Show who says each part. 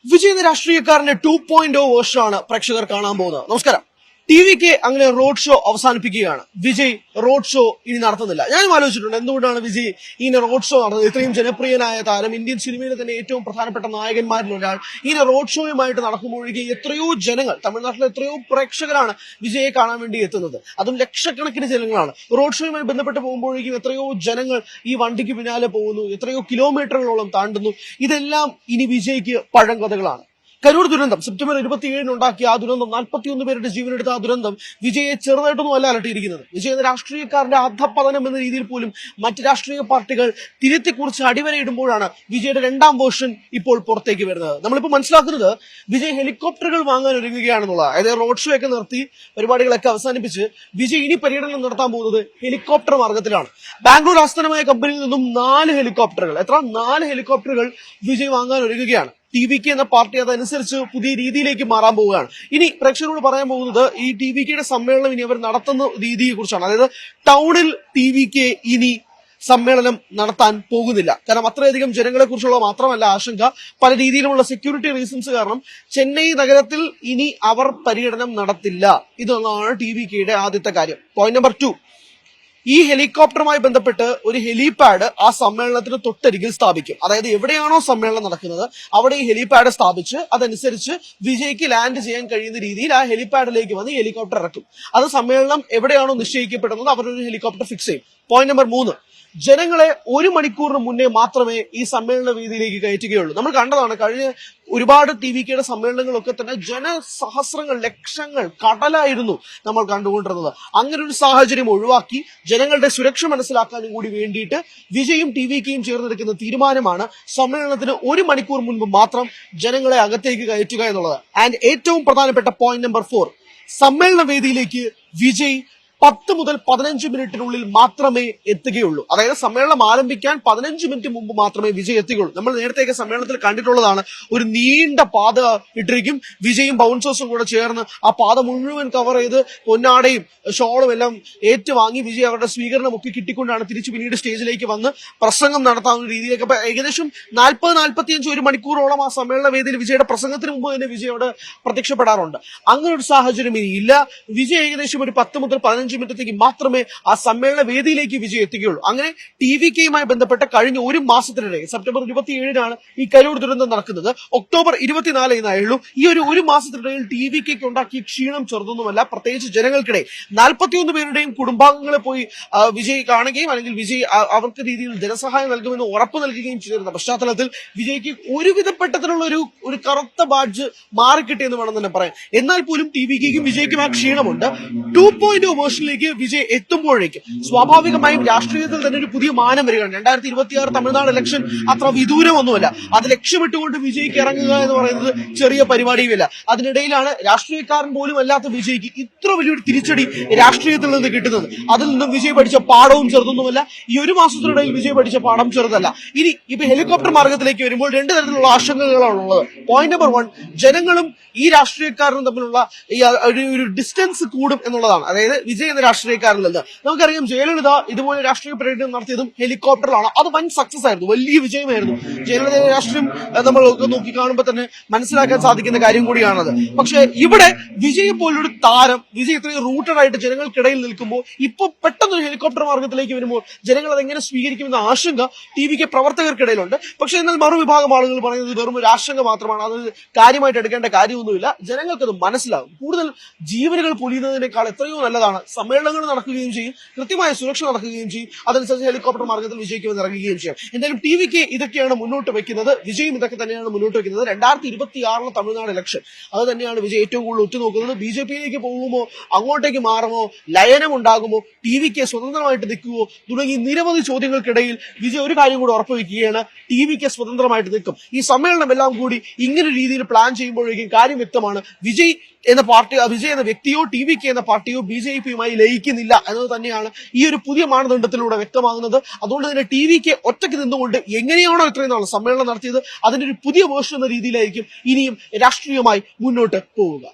Speaker 1: വിജയ് എന്ന രാഷ്ട്രീയക്കാരന്റെ 2.0 വേർഷനാണ് പ്രേക്ഷകർ കാണാൻ പോകുന്നത്. നമസ്കാരം. ടിവിക്ക് അങ്ങനെ റോഡ് ഷോ അവസാനിപ്പിക്കുകയാണ്. വിജയ് റോഡ് ഷോ ഇനി നടത്തുന്നില്ല. ഞാൻ ആലോചിച്ചിട്ടുണ്ട് എന്തുകൊണ്ടാണ് വിജയ് ഇങ്ങനെ റോഡ് ഷോ നടത്തുന്നത്. ഇത്രയും ജനപ്രിയനായ താരം, ഇന്ത്യൻ സിനിമയിലെ തന്നെ ഏറ്റവും പ്രധാനപ്പെട്ട നായകന്മാരിൽ ഒരാൾ ഇങ്ങനെ റോഡ് ഷോയുമായിട്ട് നടക്കുമ്പോഴേക്ക് എത്രയോ ജനങ്ങൾ, തമിഴ്നാട്ടിലെ എത്രയോ പ്രേക്ഷകരാണ് വിജയെ കാണാൻ വേണ്ടി എത്തുന്നത്. അതും ലക്ഷക്കണക്കിന് ജനങ്ങളാണ്. റോഡ് ഷോയുമായി ബന്ധപ്പെട്ട് പോകുമ്പോഴേക്കും എത്രയോ ജനങ്ങൾ ഈ വണ്ടിക്ക് പിന്നാലെ പോകുന്നു, എത്രയോ കിലോമീറ്ററുകളോളം താണ്ടുന്നു. ഇതെല്ലാം ഇനി വിജയ്ക്ക് പഴങ്കഥകളാണ്. കരൂർ ദുരന്തം സെപ്റ്റംബർ 27 ഉണ്ടാക്കിയ ആ ദുരന്തം, 41 പേരുടെ ജീവനെടുത്ത ആ ദുരന്തം വിജയെ ചെറുതായിട്ടൊന്നും അല്ല അലട്ടിയിരിക്കുന്നത്. വിജയ് എന്ന രാഷ്ട്രീയക്കാരന്റെ അധപ്പതനം എന്ന രീതിയിൽ പോലും മറ്റ് രാഷ്ട്രീയ പാർട്ടികൾ തിരുത്തിക്കുറിച്ച് അടിവരയിടുമ്പോഴാണ് വിജയുടെ രണ്ടാം വേർഷൻ ഇപ്പോൾ പുറത്തേക്ക് വരുന്നത്. നമ്മളിപ്പോൾ മനസ്സിലാക്കുന്നത് വിജയ് ഹെലികോപ്റ്ററുകൾ വാങ്ങാൻ ഒരുങ്ങുകയാണെന്നുള്ളത്. അതായത് റോഡ് ഷോ ഒക്കെ നിർത്തി പരിപാടികളൊക്കെ അവസാനിപ്പിച്ച് വിജയ് ഇനി പര്യടനം നടത്താൻ പോകുന്നത് ഹെലികോപ്റ്റർ മാർഗത്തിലാണ്. ബാംഗ്ലൂർ ആസ്ഥാനമായ കമ്പനിയിൽ നിന്നും 4 ഹെലികോപ്റ്ററുകൾ വിജയ് വാങ്ങാൻ ഒരുങ്ങുകയാണ്. ടിവിക്ക് എന്ന പാർട്ടി അതനുസരിച്ച് പുതിയ രീതിയിലേക്ക് മാറാൻ പോവുകയാണ്. ഇനി പ്രേക്ഷകരോട് പറയാൻ പോകുന്നത് ഈ ടിവിക്കയുടെ സമ്മേളനം ഇനി അവർ നടത്തുന്ന രീതിയെ കുറിച്ചാണ്. അതായത് ടൗണിൽ ടിവിക്ക് ഇനി സമ്മേളനം നടത്താൻ പോകുന്നില്ല. കാരണം അത്രയധികം ജനങ്ങളെ കുറിച്ചുള്ള മാത്രമല്ല ആശങ്ക, പല രീതിയിലുമുള്ള സെക്യൂരിറ്റി റീസൺസ് കാരണം ചെന്നൈ നഗരത്തിൽ ഇനി അവർ പര്യടനം നടത്തില്ല. ഇതൊന്നാണ് ടിവിക്കയുടെ ആദ്യത്തെ കാര്യം. പോയിന്റ് നമ്പർ 2, ഈ ഹെലികോപ്റ്ററുമായി ബന്ധപ്പെട്ട് ഒരു ഹെലിപാഡ് ആ സമ്മേളനത്തിന് തൊട്ടരികിൽ സ്ഥാപിക്കും. അതായത് എവിടെയാണോ സമ്മേളനം നടക്കുന്നത് അവിടെ ഈ ഹെലിപാഡ് സ്ഥാപിച്ച് അതനുസരിച്ച് വിജയ്ക്ക് ലാൻഡ് ചെയ്യാൻ കഴിയുന്ന രീതിയിൽ ആ ഹെലിപാഡിലേക്ക് വന്ന് ഹെലികോപ്റ്റർ ഇറക്കും. അത് സമ്മേളനം എവിടെയാണോ നിശ്ചയിക്കപ്പെടുന്നത് അവരൊരു ഹെലികോപ്റ്റർ ഫിക്സ് ചെയ്യും. പോയിന്റ് നമ്പർ 3, ജനങ്ങളെ 1 മണിക്കൂറിന് മുന്നേ മാത്രമേ ഈ സമ്മേളന വേദിയിലേക്ക് കയറ്റുകയുള്ളൂ. നമ്മൾ കണ്ടതാണ് കഴിഞ്ഞ ഒരുപാട് ടിവിക്കയുടെ സമ്മേളനങ്ങളൊക്കെ തന്നെ ജനസഹസ്രങ്ങൾ, ലക്ഷങ്ങൾ, കടലായിരുന്നു നമ്മൾ കണ്ടുകൊണ്ടിരുന്നത്. അങ്ങനെ ഒരു സാഹചര്യം ഒഴിവാക്കി ജനങ്ങളുടെ സുരക്ഷ മനസ്സിലാക്കാനും കൂടി വേണ്ടിയിട്ട് വിജയും ടിവിക്കയും ചേർന്നെടുക്കുന്ന തീരുമാനമാണ് സമ്മേളനത്തിന് 1 മണിക്കൂർ മുൻപ് മാത്രം ജനങ്ങളെ അകത്തേക്ക് കയറ്റുക എന്നുള്ളത്. ആൻഡ് ഏറ്റവും പ്രധാനപ്പെട്ട പോയിന്റ് നമ്പർ 4, സമ്മേളന വേദിയിലേക്ക് വിജയ് 10 മുതൽ 15 മിനിറ്റിനുള്ളിൽ മാത്രമേ എത്തുകയുള്ളൂ. അതായത് സമ്മേളനം ആരംഭിക്കാൻ 15 മിനിറ്റ് മുമ്പ് മാത്രമേ വിജയ് എത്തുകയുള്ളൂ. നമ്മൾ നേരത്തെയൊക്കെ സമ്മേളനത്തിൽ കണ്ടിട്ടുള്ളതാണ്, ഒരു നീണ്ട പാത ഇട്ടിരിക്കും. വിജയും ബൗൺസേഴ്സും കൂടെ ചേർന്ന് ആ പാത മുഴുവൻ കവർ ചെയ്ത് പൊന്നാടയും ഷോളും എല്ലാം ഏറ്റുവാങ്ങി വിജയ് അവരുടെ സ്വീകരണം ഒക്കെ കിട്ടിക്കൊണ്ടാണ് തിരിച്ചു പിന്നീട് സ്റ്റേജിലേക്ക് വന്ന് പ്രസംഗം നടത്താവുന്ന രീതിയിലേക്ക്. അപ്പൊ ഏകദേശം 40-45 1 മണിക്കൂറോളം ആ സമ്മേളന വേദിയിൽ വിജയുടെ പ്രസംഗത്തിന് മുമ്പ് തന്നെ വിജയ് അവിടെ പ്രത്യക്ഷപ്പെടാറുണ്ട്. അങ്ങനെ ഒരു സാഹചര്യം ഇനി ഇല്ല. വിജയ് ഏകദേശം ഒരു 10 മുതൽ 15 മിനിറ്റത്തേക്ക് മാത്രമേ ആ സമ്മേളന വേദിയിലേക്ക് വിജയ് എത്തുകയുള്ളൂ. അങ്ങനെ ടിവിക്കയുമായി ബന്ധപ്പെട്ട കഴിഞ്ഞ ഒരു മാസത്തിനിടെ സെപ്റ്റംബർ 27 ഈ കരൂർ ദുരന്തം നടക്കുന്നത്. ഒക്ടോബർ 24 ആയുള്ളൂ. ഈ ഒരു മാസത്തിനിടയിൽ ടിവിക്കയ്ക്ക് ഉണ്ടാക്കിയ ക്ഷീണം ചെറുതൊന്നുമല്ല. പ്രത്യേകിച്ച് ജനങ്ങൾക്കിടെ 41 പേരുടെയും കുടുംബാംഗങ്ങളെ പോയി വിജയ് കാണുകയും അല്ലെങ്കിൽ വിജയ് അവർക്ക് രീതിയിൽ ധനസഹായം നൽകുമെന്ന് ഉറപ്പ് നൽകുകയും ചെയ്തിരുന്ന പശ്ചാത്തലത്തിൽ വിജയ്ക്ക് ഒരുവിധപ്പെട്ടതിലുള്ള ഒരു കറുത്ത ബാഡ്ജ് മാറിക്കിട്ടിയെന്ന് വേണം തന്നെ പറയാം. എന്നാൽ പോലും ടിവിക്കും വിജയ്ക്കും ആ ക്ഷീണമുണ്ട്. 2.0 വേർഷനിലേക്ക് വിജയ് എത്തുമ്പോഴേക്കും സ്വാഭാവികമായും രാഷ്ട്രീയത്തിൽ തന്നെ ഒരു പുതിയ മാനം വരികയാണ്. 2026 തമിഴ്നാട് ഇലക്ഷൻ അത്ര വിദൂരമൊന്നുമല്ല. അത് ലക്ഷ്യമിട്ടുകൊണ്ട് വിജയ്ക്ക് ഇറങ്ങുക എന്ന് പറയുന്നത് ചെറിയ പരിപാടിയുമില്ല. അതിനിടയിലാണ് രാഷ്ട്രീയക്കാരൻ പോലും അല്ലാത്ത വിജയ്ക്ക് ഇത്ര വലിയൊരു തിരിച്ചടി രാഷ്ട്രീയത്തിൽ നിന്ന് കിട്ടുന്നത്. അതിൽ നിന്നും വിജയ് പഠിച്ച പാഠവും ചെറുതൊന്നുമല്ല. ഈ ഒരു മാസത്തിനിടയിൽ വിജയ് പഠിച്ച പാഠം ചെറുതല്ല. ഇനി ഇപ്പൊ ഹെലികോപ്റ്റർ മാർഗത്തിലേക്ക് വരുമ്പോൾ 2 തരത്തിലുള്ള ആശങ്കകളാണ് ഉള്ളത്. പോയിന്റ് നമ്പർ 1, ജനങ്ങളും ഈ രാഷ്ട്രീയക്കാരനും തമ്മിലുള്ള ഈ ഒരു ഡിസ്റ്റൻസ് കൂടും എന്നുള്ളതാണ്. അതായത് വിജയ് എന്ന രാഷ്ട്രീയക്കാരിൽ നിന്ന് നമുക്കറിയാം ജയലളിത ഇതുപോലെ രാഷ്ട്രീയ പര്യടനം നടത്തിയതും ഹെലികോപ്റ്ററിലാണ്. അത് വൻ സക്സസ് ആയിരുന്നു, വലിയ വിജയമായിരുന്നു. ജയലളിതയുടെ രാഷ്ട്രീയം നമ്മൾ നോക്കി കാണുമ്പോൾ തന്നെ മനസ്സിലാക്കാൻ സാധിക്കുന്ന കാര്യം കൂടിയാണത്. പക്ഷെ ഇവിടെ വിജയ് പോലൊരു താരം, വിജയ് ഇത്രയും റൂട്ടഡ് ആയിട്ട് ജനങ്ങൾക്കിടയിൽ നിൽക്കുമ്പോൾ ഇപ്പൊ പെട്ടെന്നൊരു ഹെലികോപ്റ്റർ മാർഗത്തിലേക്ക് വരുമ്പോൾ ജനങ്ങൾ അതെങ്ങനെ സ്വീകരിക്കുമെന്ന ആശങ്ക ടിവിക്ക് പ്രവർത്തകർക്കിടയിലുണ്ട്. പക്ഷെ എന്നാൽ മറുവിഭാഗം ആളുകൾ പറയുന്നത് വെറും ഒരു ആശങ്ക മാത്രമാണ്, അത് കാര്യമായിട്ട് എടുക്കേണ്ട കാര്യമൊന്നുമില്ല. ജനങ്ങൾക്കത് മനസ്സിലാകും. കൂടുതൽ ജീവനുകൾ പൊലിയുന്നതിനേക്കാൾ എത്രയോ നല്ലതാണ് സമ്മേളനങ്ങൾ നടക്കുകയും ചെയ്യും, കൃത്യമായ സുരക്ഷ നടക്കുകയും ചെയ്യും. അതനുസരിച്ച് ഹെലികോപ്റ്റർ മാർഗത്തിൽ വിജയ്ക്ക് വന്ന് ഇറങ്ങുകയും ചെയ്യും. എന്തായാലും ടിവിക്ക് ഇതൊക്കെയാണ് മുന്നോട്ട് വെക്കുന്നത്, വിജയും ഇതൊക്കെ തന്നെയാണ് മുന്നോട്ട് വെക്കുന്നത്. 2026 തമിഴ്നാട് ഇലക്ഷൻ അത് തന്നെയാണ് വിജയ് ഏറ്റവും കൂടുതൽ ഉറ്റുനോക്കുന്നത്. BJP-യിലേക്ക് പോകുമോ, അങ്ങോട്ടേക്ക് മാറുമോ, ലയനം ഉണ്ടാകുമോ, ടിവിക്ക് സ്വതന്ത്രമായിട്ട് നിൽക്കുമോ തുടങ്ങി നിരവധി ചോദ്യങ്ങൾക്കിടയിൽ വിജയ് ഒരു കാര്യം കൂടി ഉറപ്പുവെക്കുകയാണ്, ടിവിക്ക് സ്വതന്ത്രമായിട്ട് നിൽക്കും. ഈ സമ്മേളനം എല്ലാം കൂടി ഇങ്ങനെ രീതിയിൽ പ്ലാൻ ചെയ്യുമ്പോഴേക്കും കാര്യം വ്യക്തമാണ്. വിജയ് എന്ന പാർട്ടി, വിജയ് എന്ന വ്യക്തിയോ ടിവിക്ക് എന്ന പാർട്ടിയോ BJP-യുമായി ലയിക്കുന്നില്ല എന്നത് തന്നെയാണ് ഈ ഒരു പുതിയ മാനദണ്ഡത്തിലൂടെ വ്യക്തമാകുന്നത്. അതുകൊണ്ട് തന്നെ ടിവിക്ക് ഒറ്റയ്ക്ക് നിന്നുകൊണ്ട് എങ്ങനെയാണോ ഇത്രയും നാൾ സമ്മേളനം നടത്തിയത് അതിന്റെ ഒരു പുതിയ വേർഷൻ എന്ന രീതിയിലായിരിക്കും ഇനിയും രാഷ്ട്രീയമായി മുന്നോട്ട് പോവുക.